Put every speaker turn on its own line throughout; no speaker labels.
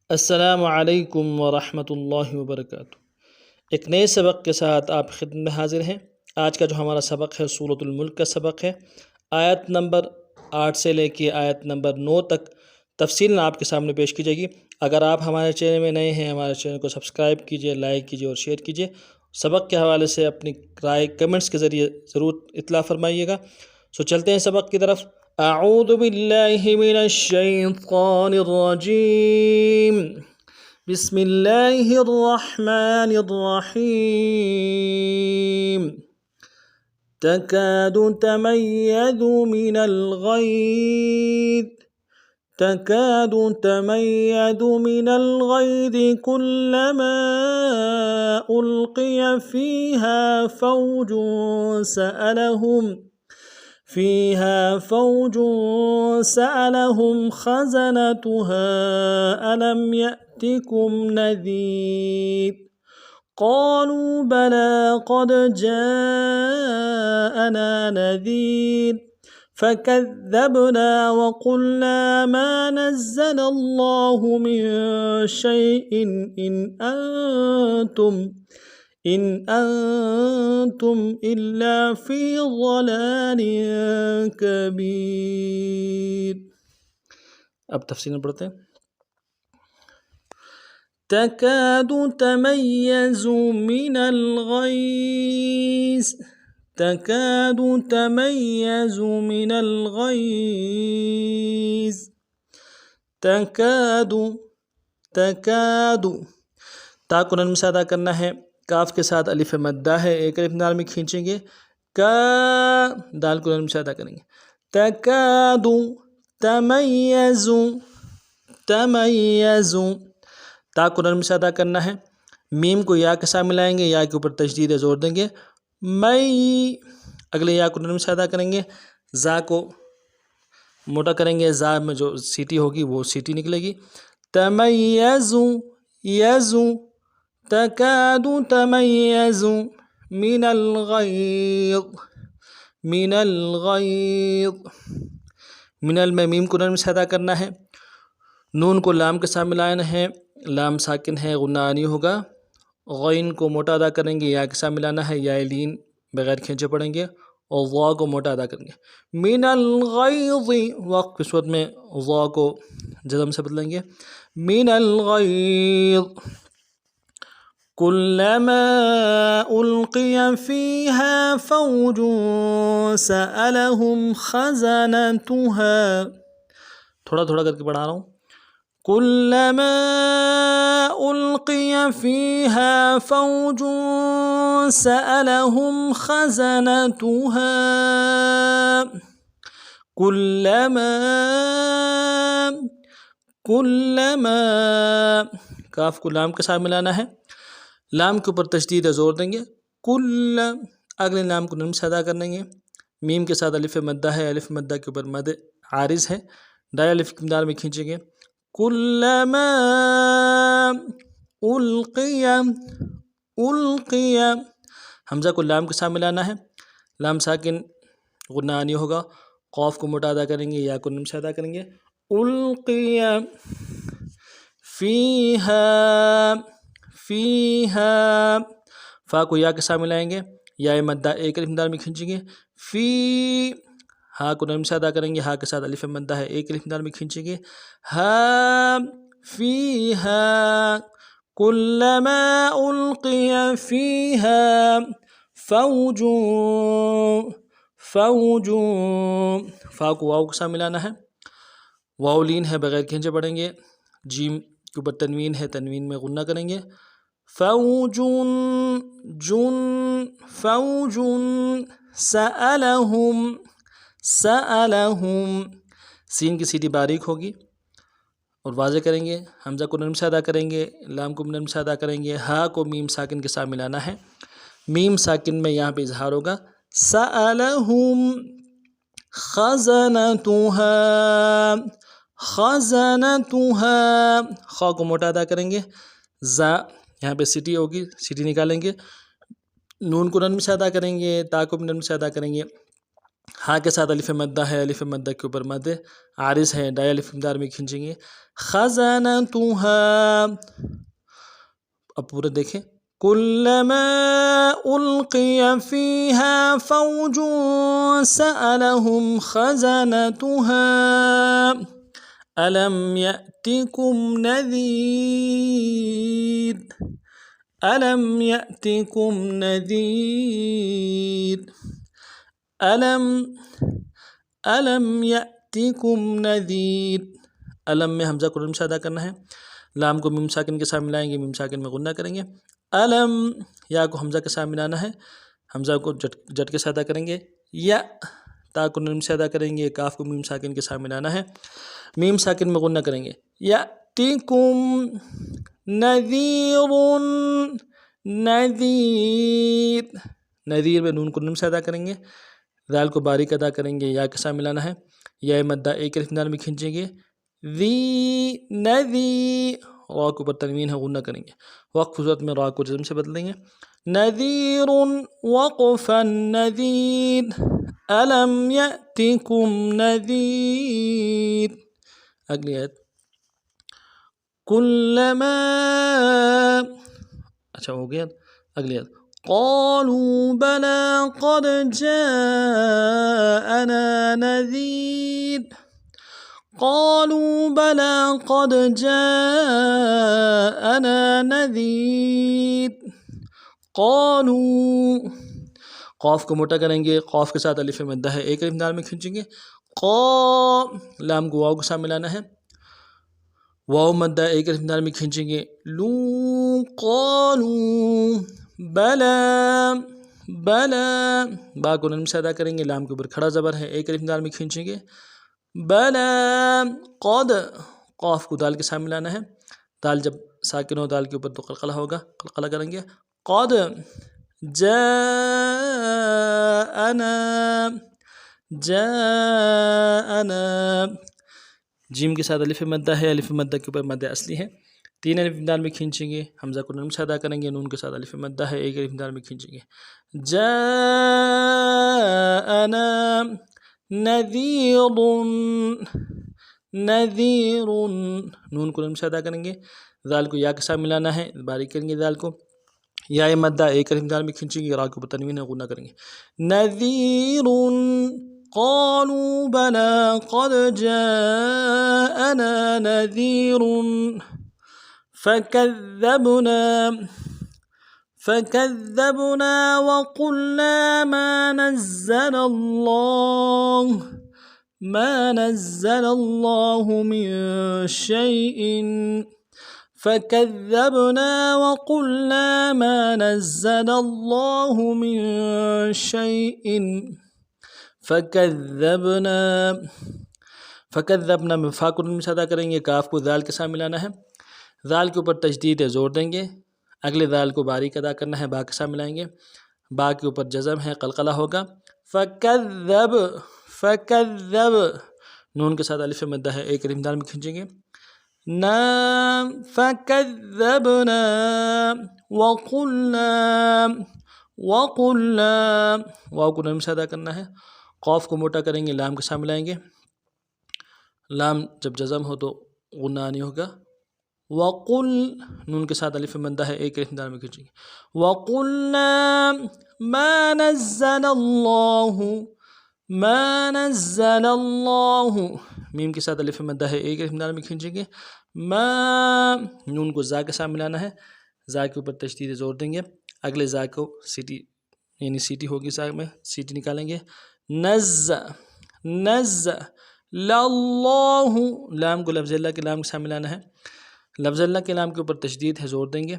السلام علیکم ورحمۃ اللہ وبرکاتہ۔ ایک نئے سبق کے ساتھ آپ خدمت میں حاضر ہیں۔ آج کا جو ہمارا سبق ہے سورۃ الملک کا سبق ہے۔ آیت نمبر 8 سے لے کے آیت نمبر 9 تک تفصیلاً آپ کے سامنے پیش کی جائے گی۔ اگر آپ ہمارے چینل میں نئے ہیں، ہمارے چینل کو سبسکرائب کیجئے، لائک کیجئے اور شیئر کیجئے۔ سبق کے حوالے سے اپنی رائے کمنٹس کے ذریعے ضرور اطلاع فرمائیے گا۔ چلتے ہیں سبق کی طرف۔ اعوذ باللہ من الشیطان الرجیم، بسم اللہ الرحمن الرحیم۔ تکاد تمیز من الغیظ كلما ألقي فيها فوج سألهم خزنتها ألم يأتكم نذير قالوا بلى قد جاءنا نذير فكذبنا وقلنا ما نزل الله من شيء إن أنتم إلا في ضلال كبير۔ اب تفصیل پڑھتے ہیں۔ تكاد تميز من الغيظ، تكاد تميز من الغيظ، تكاد تا کو نرم سے ادا کرنا ہے۔ کاف کے ساتھ الف مدہ ہے، ایک الف دال میں کھینچیں گے، کا دال کو نرم سے ادا کریں گے۔ تکاد تمیز، تا کو نرم سے ادا کرنا ہے۔ میم کو یا کے ساتھ ملائیں گے، یا کے اوپر تشدید زور دیں گے۔ اگلے یا کو نرم سے ادا کریں گے۔ زا کو موٹا کریں گے، زا میں جو سیٹی ہوگی وہ سیٹی نکلے گی۔ تمیز یزو، تکاد تمیز من الغیظ، من میں میم کو نرم سے ادا کرنا ہے۔ نون کو لام کے ساتھ ملانا ہے، لام ساکن ہے، غنہ آنی ہوگا۔ غین کو موٹا ادا کریں گے، یا کے ساتھ ملانا ہے، یا لین بغیر کھینچے پڑیں گے، اور ضا کو موٹا ادا کریں گے۔ من الغیظ، وقت کی صورت میں ضا کو جزم سے بدلیں گے۔ من الغیظ كلما ألقي فيها فوج سألهم خزنتها، تھوڑا تھوڑا کر کے پڑھا رہا ہوں۔ كلما ألقي فيها فوج سألهم خزنتها، كلما کاف کو لام کے ساتھ ملانا ہے، لام کے اوپر تشدید زور دیں گے۔ کل، اگلے لام کو نرم سے ادا کر لیں گے۔ میم کے ساتھ الف مدہ ہے، الف مدہ کے اوپر مد عارض ہے، دائیں الف کی مدار میں کھینچیں گے۔ کلما القی، حمزہ کو لام کے ساتھ ملانا ہے، لام ساکن غنہ آنی ہوگا۔ قاف کو موٹا ادا کریں گے، یا کو نرم سے ادا کریں گے۔ القی فیہا، فا کو یا کے ساتھ ملائیں گے، یا مدہ ایک الف دال میں کھینچیں گے۔ فی، ہا کو نرم سے ادا کریں گے، ہا کے ساتھ الف مدہ ہے، ایک الف دال میں کھینچیں گے۔ ہا فیہا کلما القی فیہا فوج، فا کو واو کے ساتھ ملانا ہے، واو لین ہے، بغیر کھینچے پڑیں گے۔ جیم کے اوپر تنوین ہے، تنوین میں غنہ کریں گے۔ فوج سألهم، سین کی سیٹی باریک ہوگی اور واضح کریں گے۔ حمزہ کو نرم سے ادا کریں گے، لام کو نرم سے ادا کریں گے۔ ہا کو میم ساکن کے ساتھ ملانا ہے، میم ساکن میں یہاں پہ اظہار ہوگا۔ سألهم خزنتها، خا کو موٹا ادا کریں گے۔ زا یہاں پہ سیٹی ہوگی، سیٹی نکالیں گے۔ نون کو نرم سے ادا کریں گے، تا کو بھی نرم سے ادا کریں گے۔ ہاں کے ساتھ الف مدہ ہے، الف مدہ کے اوپر مد عارض ہے، دائیں الف مدار میں کھینچیں گے۔ خزنتها. اب پورے دیکھیں. كلما ألقي فيها فوج سألهم خزنتها ألم يأتكم نذير ألم يأتكم نذير ألم يأتكم نذير. علم میں حمزہ کو رمش ادا کرنا ہے. لام کو میم ساکن کے ساتھ ملائیں گے, میم ساکن میں غنہ کریں گے. علم یا کو حمزہ کے ساتھ ملانا ہے, حمزہ کو جٹ کے ساتھ ادا کریں گے. یا تا کو نون سے ادا کریں گے, کاف کو میم ساکن کے ساتھ ملانا ہے, میم ساکن میں غنہ کریں گے. یاتیکم نذیر نذیر. نذیر میں نون کو نون سے ادا کریں گے, ذال کو باریک ادا کریں گے, یا کے ساتھ ملانا ہے. یا مدہ ایک الف دال میں کھینچیں گے. ذی نذی, را کے اوپر تنوین ہے, غنہ کریں گے. وقف صورت میں را کو جزم سے بدلیں گے. نذیر وقفا نذیر الم یأتکم نذیر. اگلی آیت. کلما, اچھا ہو گیا. اگلی آیت. قالوا بلى قد جاءنا نذير قالوا بلى قد جاءنا نذير قالوا. قاف کو موٹا کریں گے, قاف کے ساتھ الف مدہ ہے, ایک الف دال میں کھینچیں گے. قا, لام کو واو کے ساتھ ملانا ہے, واو مدہ ایک الف دال میں کھینچیں گے. لو قالوا بلا بلا, با کو نرم سے ادا کریں گے, لام کے اوپر کھڑا زبر ہے, ایک الف دال میں کھینچیں گے. بلا قد, قاف کو دال کے ساتھ ملانا ہے, دال جب ساکن ہو دال کے اوپر تو قلقلہ ہوگا, قلقلہ کریں گے. قد جاءنا جاءنا, جیم کے ساتھ الف مدہ ہے, الف مدہ کے اوپر مدہ اصلی ہے, تین الف دال میں کھینچیں گے. حمزہ کو نرم سے ادا کریں گے, نون کے ساتھ الف مدہ ہے, ایک الف دال میں کھینچیں گے. جاءنا نذیر نذیر, نون کو نرم سے ادا کریں گے, ذال کو یا کے ساتھ ملانا ہے, باریک کریں گے ذال کو. یا مدہ ایک الف دال میں کھینچیں گے, را کے اوپر تنوین ہے, غنہ کریں گے. نذیر قالوا بلى قد جاءنا نذیر فكذبنا وقلنا ما نزل الله من شيء فكذبنا وقلنا ما نزل الله من شيء فكذبنا میں فا کو نون سے ادا کریں گے, کاف کو ذال کے ساتھ ملانا ہے, ذال کے اوپر تشدید ہے, زور دیں گے. اگلے ذال کو باریک ادا کرنا ہے, با کے ساتھ ملائیں گے, با کے اوپر جزم ہے, قلقلہ ہوگا. فکذب, نون کے ساتھ الف مدہ ہے, ایک الف دال میں کھینچیں گے. فکذبنا وقلنا, واو کو نرم سے ادا کرنا ہے, قاف کو موٹا کریں گے, لام کے ساتھ ملائیں گے, لام جب جزم ہو تو غنہ نہیں ہوگا. وقل, نون کے ساتھ الف مدہ ہے, ایک الف دال میں کھینچیں گے. وقلنا ما نزل الله, میم کے ساتھ الف مدہ ہے, ایک الف دال میں کھینچیں گے. ما, نون کو زا کے ساتھ ملانا ہے, زا کے اوپر تشدید زور دیں گے. اگلے زا کو سیٹی, یعنی سیٹی ہوگی زا میں, سیٹی نکالیں گے. نز لاللہ, لام کو لفظ اللہ کے لام کے ساتھ ملانا ہے, لفظ اللہ کے لام کے اوپر تشدید ہے, زور دیں گے.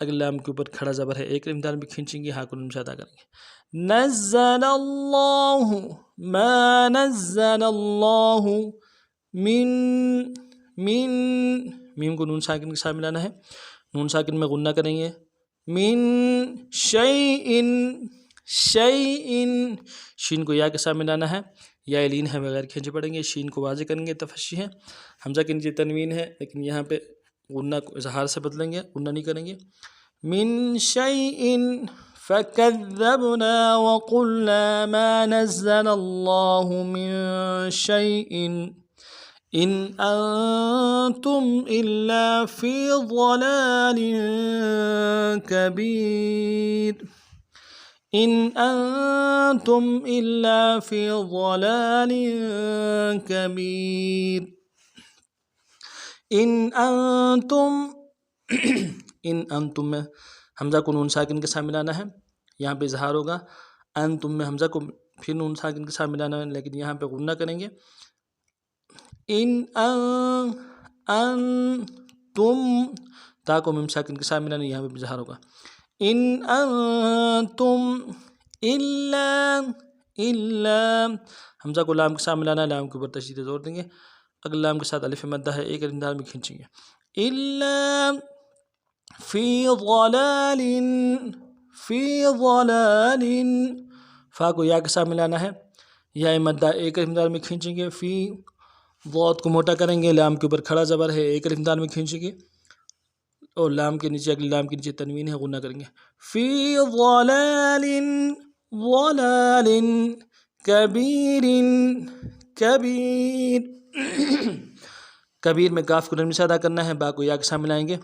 اگلے لام کے اوپر کھڑا زبر ہے, ایک الف دال میں کھینچیں گے, ہاں کو نون سے ادا کریں گے. نزل اللہ ما نزل اللہ من, میم کو نون ساکن کے ساتھ ملانا ہے, نون ساکن میں غنہ کریں گے. من شیئن, شین کو یا کے ساتھ ملانا ہے, یا لین ہے, بغیر کھینچے پڑیں گے. شین کو واضح کریں گے, تفشی ہے. حمزہ کے نیچے تنوین ہے, لیکن یہاں پہ غنہ کو اظہار سے بدلیں گے, غنہ نہیں کریں گے. من شیئن فکذبنا وقلنا ما نزل الله من شيء إن أنتم إلا في ضلال كبير إن أنتم إلا في ضلال كبير إن أنتم ان انتم میں حمزہ کو نون ساکن کے ساتھ ملانا ہے، یہاں پہ اظہار ہوگا. انتم میں حمزہ کو پھر نون ساکن کے ساتھ ملانا ہے، لیکن یہاں پہ غنہ کریں گے. ان انتم تا کو میم ساکن کے ساتھ ملانا ہے، یہاں پہ اظہار ہوگا. ان انتم الا حمزہ کو لام کے ساتھ ملانا ہے، لام کے اوپر تشدید زور دیں گے. اگر لام کے ساتھ الف مدہ ہے ایک الف دال میں کھینچیں گے. الا فی ضلال فا کو یا کے ساتھ ملانا ہے، یا مدہ ایک الف دال میں کھینچیں گے. فی ضاد کو موٹا کریں گے، لام کے اوپر کھڑا زبر ہے ایک الف دال میں کھینچیں گے، اور لام کے نیچے اگلی لام کے نیچے تنوین ہے، غنہ کریں گے. فی ضلال کبیر کبیر میں کاف کو نرمی سے ادا کرنا ہے، با کو یا کے ساتھ ملائیں گے،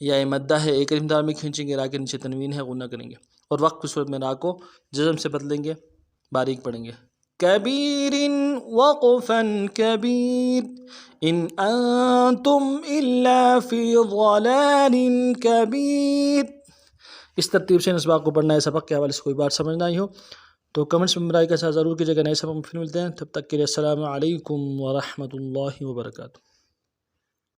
یا مدہ ہے ایک الف دال میں کھینچیں گے، را کے نیچے تنوین ہے، غنہ کریں گے. اور وقت کی صورت میں را کو جزم سے بدلیں گے، باریک پڑھیں گے. کبیر وقفا کبیر ان انتم الا فی ضلال کبیر. اس ترتیب سے اسباق کو پڑھنا ہے. سبق کے حوالے سے کوئی بات سمجھ نہ آئی ہو تو کمنٹس میں برائے کا ساتھ ضرور کیجیے گا. نئے سبق میں پھر ملتے ہیں، تب تک کے لیے السلام علیکم ورحمۃ اللہ وبرکاتہ.